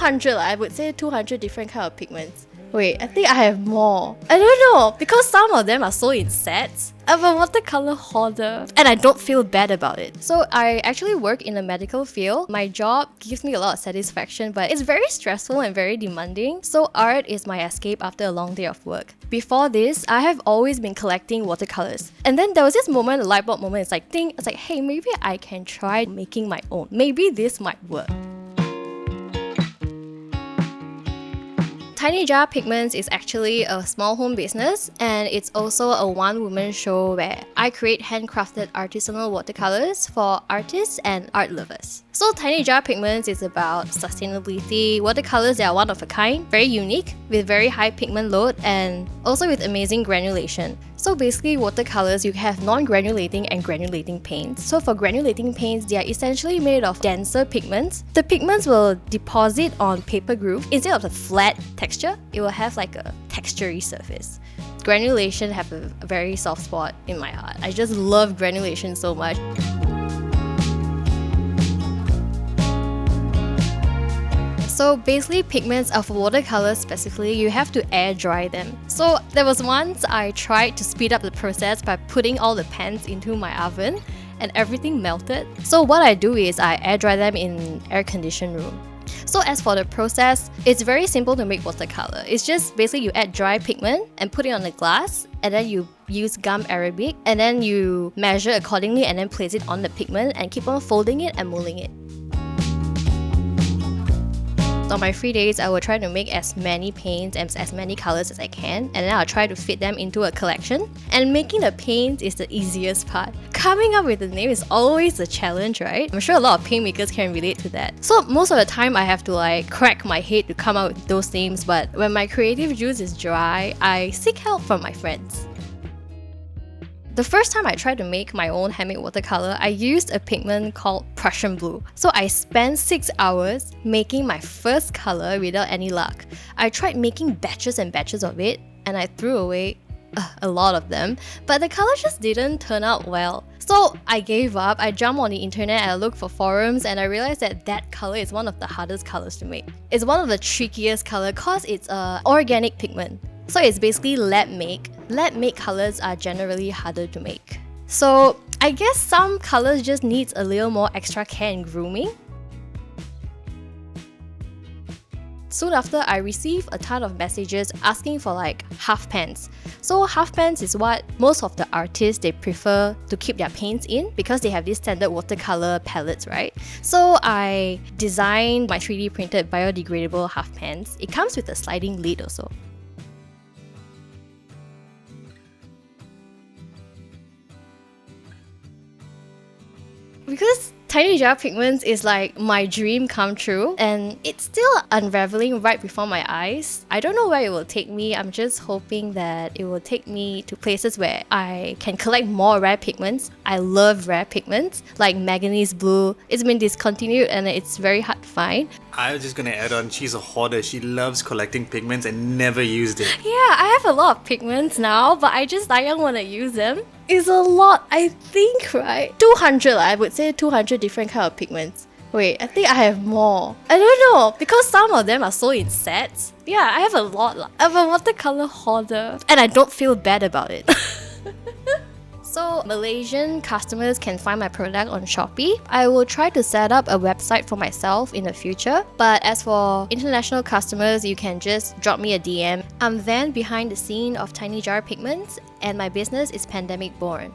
200, I would say 200 different kind of pigments. Wait, I think I have more. I don't know, because some of them are sold in sets. I'm a watercolor hoarder and I don't feel bad about it. So I actually work in the medical field. My job gives me a lot of satisfaction, but it's very stressful and very demanding. So art is my escape after a long day of work. Before this, I have always been collecting watercolors. And then there was this moment, a light bulb moment, it's like, hey, maybe I can try making my own. Maybe this might work. Tiny Jar Pigments is actually a small home business, and it's also a one-woman show where I create handcrafted artisanal watercolors for artists and art lovers. So Tiny Jar Pigments is about sustainability, watercolors that are one of a kind, very unique, with very high pigment load and also with amazing granulation. So basically watercolors, you have non-granulating and granulating paints. So for granulating paints, they are essentially made of denser pigments. The pigments will deposit on paper groove. Instead of a flat texture, it will have like a textury surface. Granulation have a very soft spot in my heart. I just love granulation so much. So basically pigments are for watercolors specifically, you have to air dry them. So there was once I tried to speed up the process by putting all the pans into my oven and everything melted. So what I do is I air dry them in air-conditioned room. So as for the process, it's very simple to make watercolor. It's just basically you add dry pigment and put it on the glass, and then you use gum arabic, and then you measure accordingly and then place it on the pigment and keep on folding it and molding it. On my free days, I will try to make as many paints and as many colors as I can, and then I'll try to fit them into a collection. And making the paints is the easiest part. Coming up with the name is always a challenge, right? I'm sure a lot of paint makers can relate to that. So most of the time I have to crack my head to come up with those names, but when my creative juice is dry, I seek help from my friends. The first time I tried to make my own handmade watercolor, I used a pigment called Prussian blue. So I spent 6 hours making my first color without any luck. I tried making batches and batches of it, and I threw away a lot of them, but the color just didn't turn out well. So I gave up, I jumped on the internet and I looked for forums, and I realized that color is one of the hardest colors to make. It's one of the trickiest colors because it's an organic pigment. So it's basically lab make. Lab make colors are generally harder to make. So I guess some colors just needs a little more extra care and grooming. Soon after, I received a ton of messages asking for half pans. So half pans is what most of the artists they prefer to keep their paints in because they have these standard watercolor palettes, right? So I designed my 3D printed biodegradable half pans. It comes with a sliding lid also. Because Tiny Jar Pigments is like my dream come true, and it's still unraveling right before my eyes. I don't know where it will take me. I'm just hoping that it will take me to places where I can collect more rare pigments. I love rare pigments like manganese blue. It's been discontinued and it's very hard to find. I was just gonna add on, she's a hoarder. She loves collecting pigments and never used it. Yeah, I have a lot of pigments now, but I don't want to use them. It's a lot, I think, right? 200, I would say 200 different kind of pigments. Wait, I think I have more. I don't know, because some of them are sold in sets. Yeah, I have a lot. I'm a watercolor hoarder, and I don't feel bad about it. So Malaysian customers can find my product on Shopee. I will try to set up a website for myself in the future. But as for international customers, you can just drop me a DM. I'm Van behind the scene of Tiny Jar Pigments, and my business is Pandemic Born.